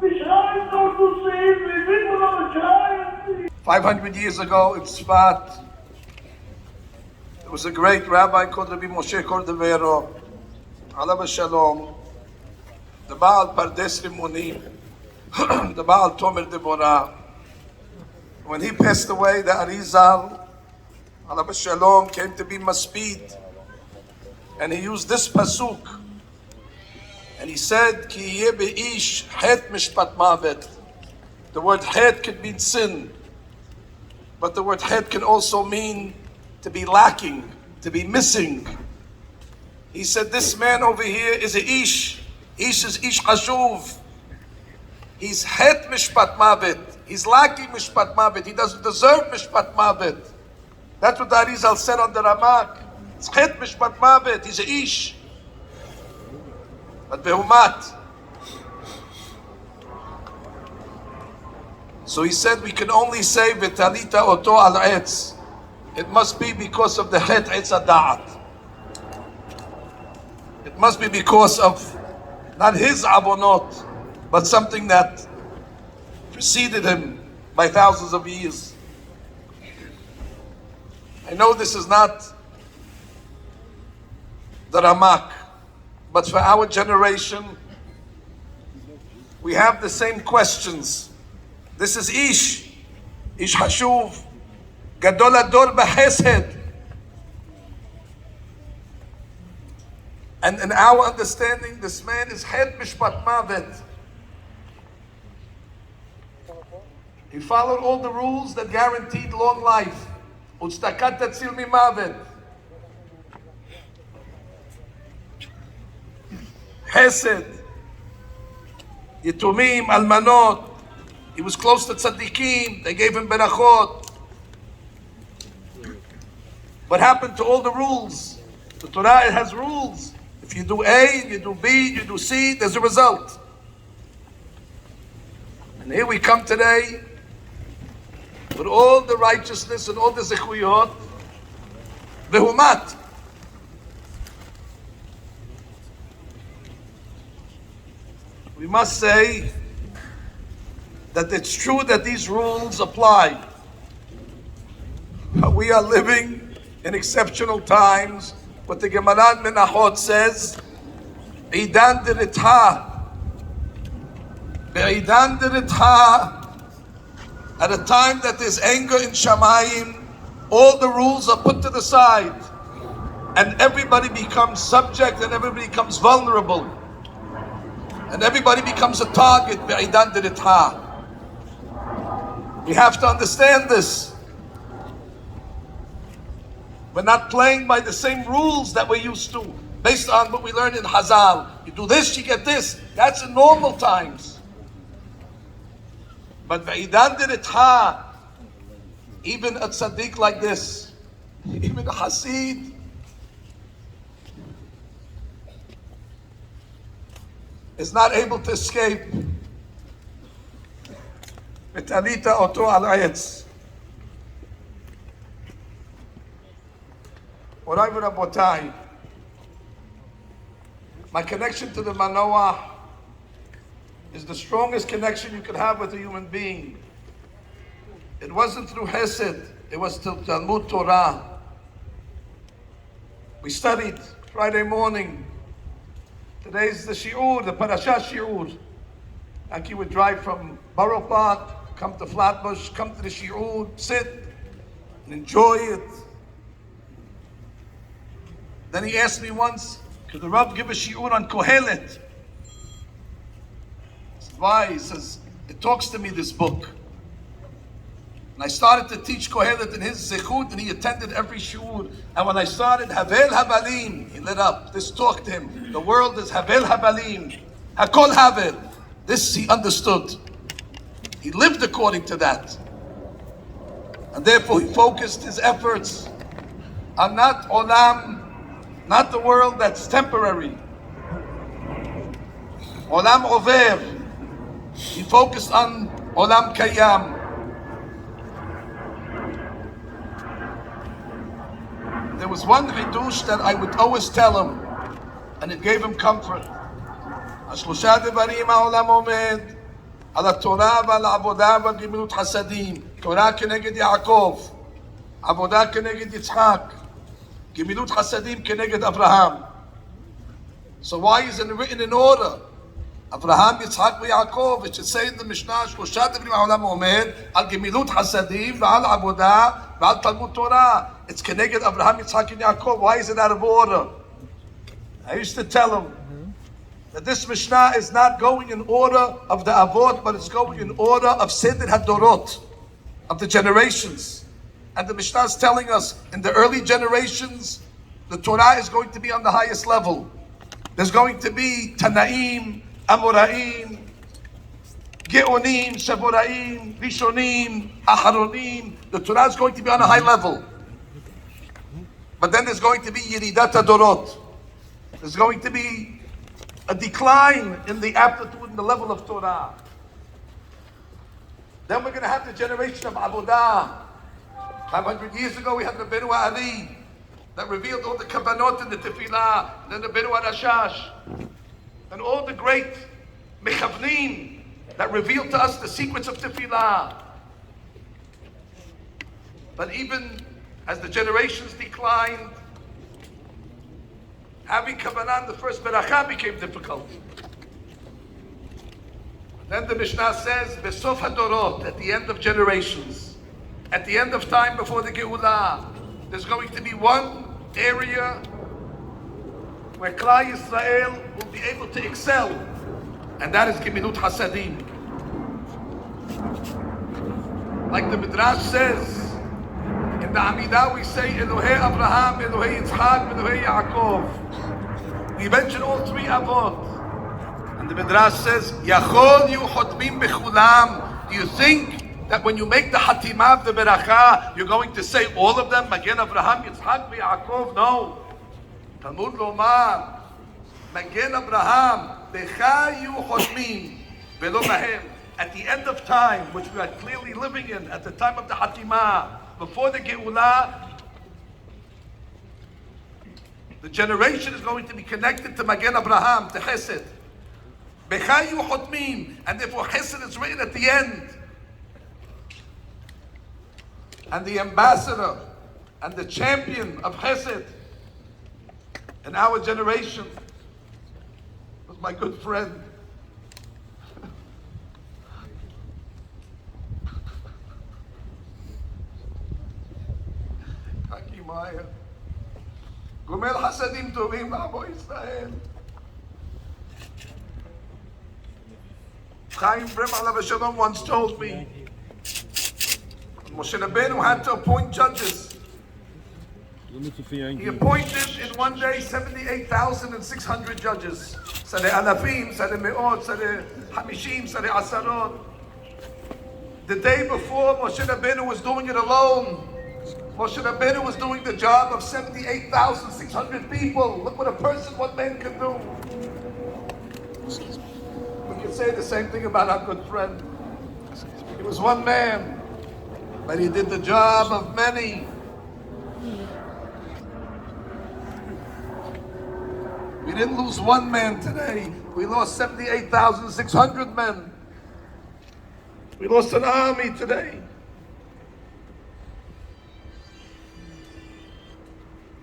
Beschreibt doch zu sehen, wie will man aber schreien? 500 years ago in Tzfat, there was a great rabbi called Rabbi Moshe Cordovero, Alav Shalom, the Baal Pardes Rimonim, the Baal Tomer Deborah. When he passed away, the Arizal, Alav Shalom, came to be Maspid, and he used this pasuk, and he said, Ki yeh be'ish het mishpat mavet. The word het could mean sin, but the word het can also mean to be lacking, to be missing. He said, this man over here is a ish. Ish is ish hashuv. He's het mishpat mavet. He's lacking mishpat mavet. He doesn't deserve mishpat mavet. That's what the Arizal said on the Ramak. It's het mishpat mavet. He's a ish. But behumat. So he said we can only say v'talita oto al etz. It must be because of the het etz ada'at. It must be because of not his abonot, but something that preceded him by thousands of years. I know this is not the Ramak, but for our generation, we have the same questions. This is Ish Hashuv, Gadol Ador B'Chesed. And in our understanding, this man is Het Mishpat Mavet. He followed all the rules that guaranteed long life. Utztakat Tatzil Mimavet. Chesed, Yitumim, Almanot. He was close to tzaddikim. They gave him berachot. What happened to all the rules? The Torah, it has rules. If you do A, you do B, you do C, there's a result. And here we come today with all the righteousness and all the zechuyot, vehumat. We must say that it's true that these rules apply. But we are living in exceptional times. What the Gemara Menachot says, Eidan Diritha. Eidan Diritha. At a time that there's anger in Shamayim, all the rules are put to the side. And everybody becomes subject and everybody becomes vulnerable. And everybody becomes a target. Eidan Diritha. We have to understand this. We're not playing by the same rules that we're used to, based on what we learned in Hazal. You do this, you get this. That's in normal times. But Va'idan Diritha, even a tzaddik like this, even a Hasid, is not able to escape. V'talita oto al etz. Morai v'rabotai, my connection to the Manoah is the strongest connection you could have with a human being. It wasn't through chesed, it was through Talmud Torah. We studied Friday morning. Today's the shiur, the parasha shiur. Yanky would drive from Borough Park, come to Flatbush, come to the shiur, sit and enjoy it. Then he asked me once, could the Rav give a shiur on Kohelet? I said, why? He says, it talks to me, this book. And I started to teach Kohelet in his zechut, and he attended every shiur. And when I started, Havel Habalim, he lit up. This talked to him. The world is Havel Habalim. Hakol Havel. This he understood. He lived according to that. And therefore he focused his efforts on not olam, not the world that's temporary. Olam over. He focused on olam kayam. There was one chidush that I would always tell him, and it gave him comfort. Ashlosha devarim ha'olam omed, על התורה ועל העבודה ועל גמילות חסדים. תורה כנגד יעקב, עבודה כנגד יצחק, גמילות חסדים כנגד אברהם. So why isn't it written in order? Abraham, Yitzhak, Yaakov. It should say in the Mishnah, שלושה דברים העולם עומד, על גמילות חסדים ועל עבודה ועל תלמוד תורה. It's כנגד Abraham, Yitzhak, and Yaakov. Why is it out of order? I used to tell him that this Mishnah is not going in order of the Avot, but it's going in order of Seder HaDorot, of the generations. And the Mishnah is telling us, in the early generations, the Torah is going to be on the highest level. There's going to be Tanaim, Amoraim, Geonim, Shaboraim, Rishonim, Aharonim. The Torah is going to be on a high level. But then there's going to be Yeridat HaDorot. There's going to be a decline in the aptitude and the level of Torah. Then we're going to have the generation of Avodah. 500 years ago we had the Rabbeinu Ali that revealed all the Kabbanot in the Tefillah, and then the Rabbeinu Rashash, and all the great Mechavnim that revealed to us the secrets of Tefillah. But even as the generations declined, having Kabbalah in the first Beracha became difficult. Then the Mishnah says, Besof HaDorot, at the end of generations, at the end of time before the Geulah, there's going to be one area where Klal Yisrael will be able to excel, and that is Gemilut Hasadim. Like the Midrash says, in the Amidah we say, Elohei Abraham, Elohei Yitzchak, Elohei Yaakov. We mention all three Avot. And the Midrash says, Yachol yu chotmim bechulam. Do you think that when you make the Hatimah of the Beracha, you're going to say all of them? Magen Abraham, Yitzchak, Yaakov? No. Talmud Lomar, Magen Abraham, Becha yu chotmim, velo mahem. At the end of time, which we are clearly living in, at the time of the Hatimah, before the Geulah, the generation is going to be connected to Magen Abraham, to chesed. Becha yu chotmim, and therefore chesed is written at the end. And the ambassador and the champion of chesed in our generation was my good friend, Yanky Meyer. Gomel Hasadim Tovim La'amo Israel. Chaim Brem Alav Shalom once told me, Moshe Rabbeinu had to appoint judges. He appointed in one day 78,600 judges. Sare Alafim, Sare Me'ot, Sare Hamishim, Sare Asarot. The day before, Moshe Rabbeinu was doing it alone. Moshe Rabbeinu was doing the job of 78,600 people. Look what a person, what man can do. We can say the same thing about our good friend. He was one man, but he did the job of many. We didn't lose one man today. We lost 78,600 men. We lost an army today.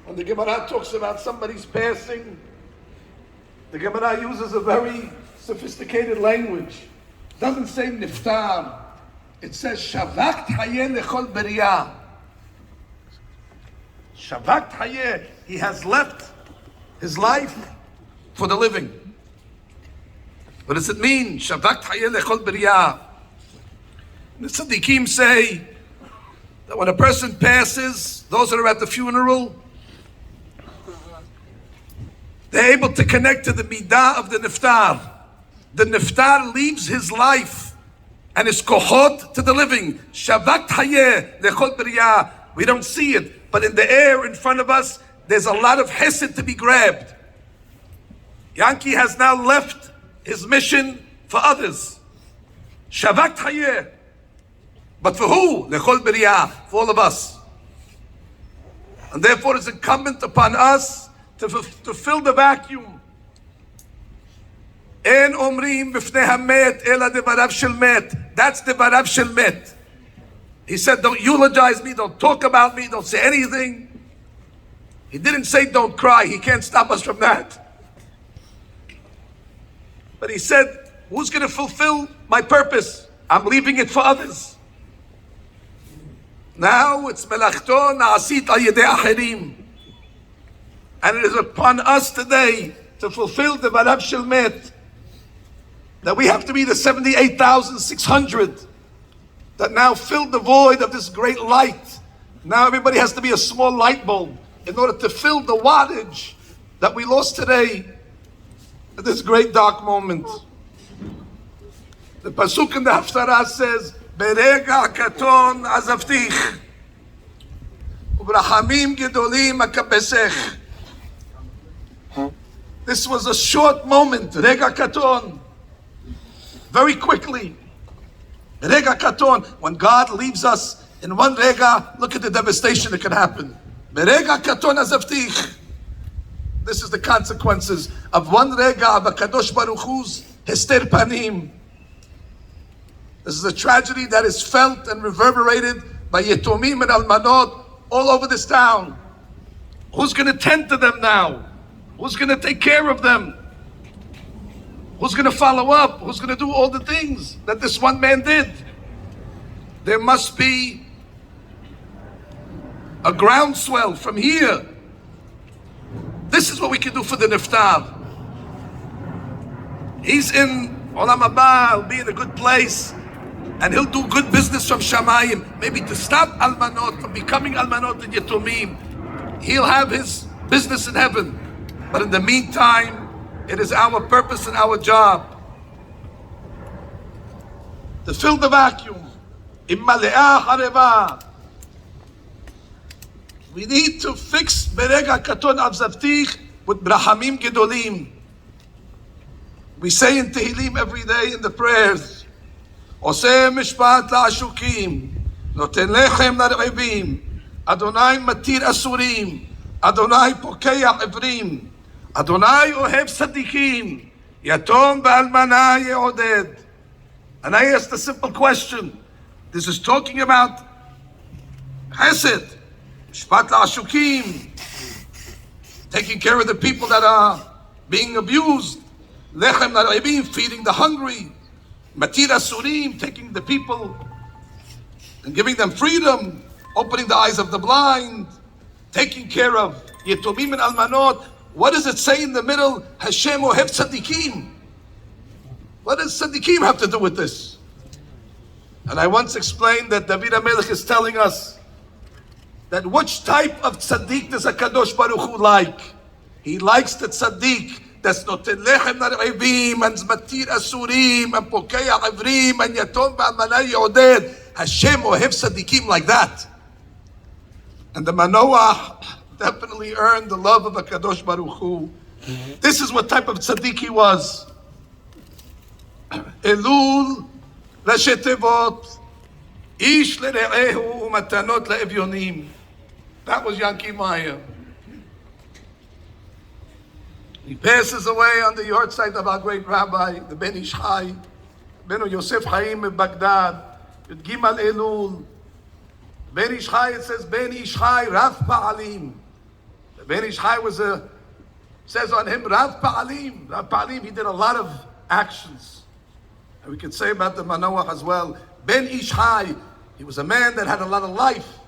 When the Gemara talks about somebody's passing, the Gemara uses a very sophisticated language. It doesn't say nifter. It says shavakt hayeh lechol beriyah. Shavakt hayeh. He has left his life for the living. What does it mean? Shavakt hayeh lechol beriyah. The tzaddikim say that when a person passes, those that are at the funeral, they're able to connect to the midah of the niftar. The niftar leaves his life and his kohot to the living. Shavakt hayeh lechol beriyah. We don't see it, but in the air in front of us, there's a lot of chesed to be grabbed. Yanky has now left his mission for others. Shavakt hayeh. But for who? Lechol beriyah. For all of us. And therefore it's incumbent upon us to fill the vacuum. אין אומרים בפני המת אלא דבריו של מת. That's דבריו של מת. He said, don't eulogize me, don't talk about me, don't say anything. He didn't say don't cry. He can't stop us from that. But he said, who's going to fulfill my purpose? I'm leaving it for others. Now it's melachto na'asit al yedei acherim. And it is upon us today to fulfill the Varav Shel Met, that we have to be the 78,600 that now filled the void of this great light. Now everybody has to be a small light bulb in order to fill the wattage that we lost today at this great dark moment. The pasuk in the Haftarah says, "Berega katon azavtich, ubrachamim gedolim akabesech." This was a short moment, rega katon, very quickly. Rega katon, when God leaves us in one rega, look at the devastation that can happen. Berega katon azavtich. This is the consequences of one rega of a Kadosh Baruch Hu's hester panim. This is a tragedy that is felt and reverberated by yetomim and almanot all over this town. Who's going to tend to them now? Who's going to take care of them? Who's going to follow up? Who's going to do all the things that this one man did? There must be a groundswell from here. This is what we can do for the nifter. He's in Olam Haba, he'll be in a good place, and he'll do good business from Shamayim, maybe to stop almanot from becoming almanot and yetomim. He'll have his business in heaven. But in the meantime, it is our purpose and our job to fill the vacuum. Immale'ah hareva. We need to fix berega katon avzavtich with brachamim gedolim. We say in Tehillim every day in the prayers, Oseh mishpat la'ashukim, noten lechem la'revim, Adonai matir asurim, Adonai pokeach evrim, Adonai ohev tzadikim, yatom v'almana ye'oded. And I asked a simple question. This is talking about chesed, mishpat la'ashukim, taking care of the people that are being abused, lechem la'revim, feeding the hungry, matir asurim, taking the people and giving them freedom, opening the eyes of the blind, taking care of yetomim and almanot. What does it say in the middle? Hashem ohev tzadikim. What does tzadikim have to do with this? And I once explained that David HaMelech is telling us that which type of tzaddik does HaKadosh Baruch Hu like? He likes the tzaddik that's noten lechem la'revim and matir asurim and pokeach evrim and yatom v'almana ye'oded. Hashem ohev tzaddikim like that. And the Manoach definitely earned the love of HaKadosh Baruch Hu. This is what type of tzaddik he was. Elul Rashi Tevot, Ish lere'ehu u'matanot le'evyonim. That was Yanky Meyer. He passes away on the yahrzeit of our great rabbi, the Ben Ish Chai, Benu Yosef Chaim of Baghdad, Yud Gimal Elul. Ben Ish Chai, it says Ben Ish Chai Rav Pa'alim. Ben Ish Chai says on him Rav Pa'alim. Rav Pa'alim, he did a lot of actions. And we could say about the Manoach as well. Ben Ish Chai, he was a man that had a lot of life,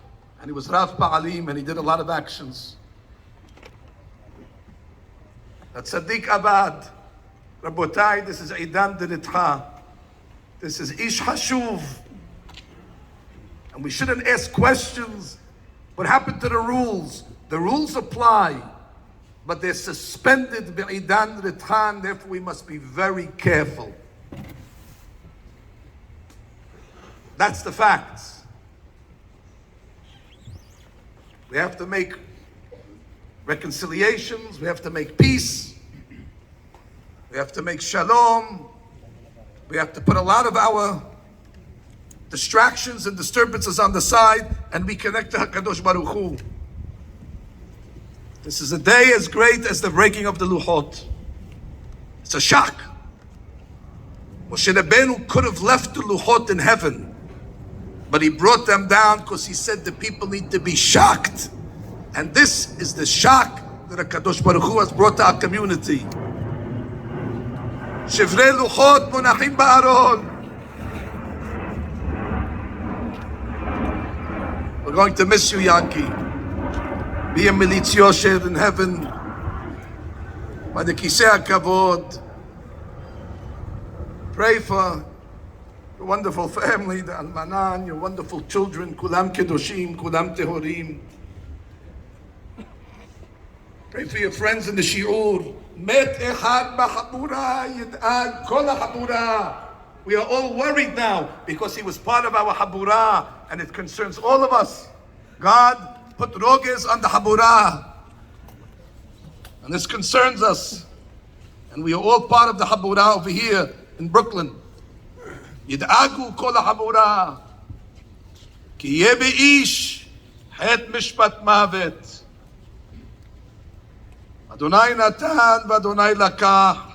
and he was Rav Pa'alim, and he did a lot of actions. That's Sadiq Abad. Rabotai, this is Eidan Dinitcha. This is Ish Hashuv. And we shouldn't ask questions. What happened to the rules? The rules apply, but they're suspended Eidan Dinitcha, and therefore we must be very careful. That's the facts. We have to make reconciliations. We have to make peace. We have to make shalom. We have to put a lot of our distractions and disturbances on the side and reconnect to HaKadosh Baruch Hu. This is a day as great as the breaking of the Luchot. It's a shock. Moshe Rabbeinu could have left the luchot in heaven, but he brought them down because he said the people need to be shocked. And this is the shock that HaKadosh Baruch Hu has brought to our community. Shivrei luchot monachim ba'aron. We're going to miss you, Yanky. Be a militz yosher in heaven by the kisei hakavod. Pray for your wonderful family, the almanan, your wonderful children, kulam kedoshim, kulam tehorim. Pray for your friends in the shiur. Met echad b'habura yid'ad kol habura. We are all worried now because he was part of our habura, and it concerns all of us. God put roges on the habura, and this concerns us. And we are all part of the habura over here in Brooklyn. Yid'agu kol habura. Ki yeh be'ish het mishpat mavet. Adonai natan v'Adonai lakach.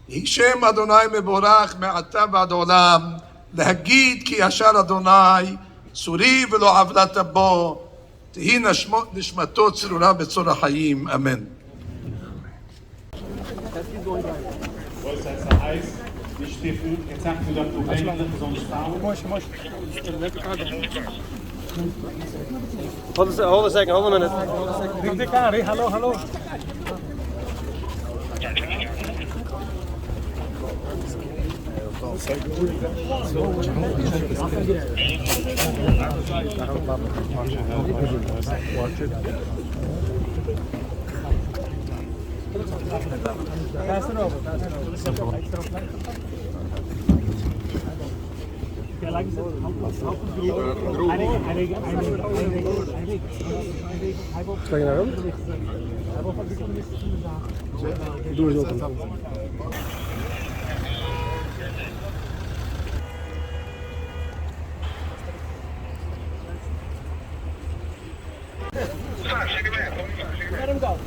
יהי שם אדוני מבורך מעתה ועד עולם, להגיד כי ישר אדוני, צורי ולא עוולת בו, תהי נשמתו צרורה בצור החיים, אמן. Nicht stiften, jetzt sagt du, dass du Regeln sonst fahren. Hold a second, hold a minute. Ring the car, hello, hello. Pass it over, pass it over. Let him go.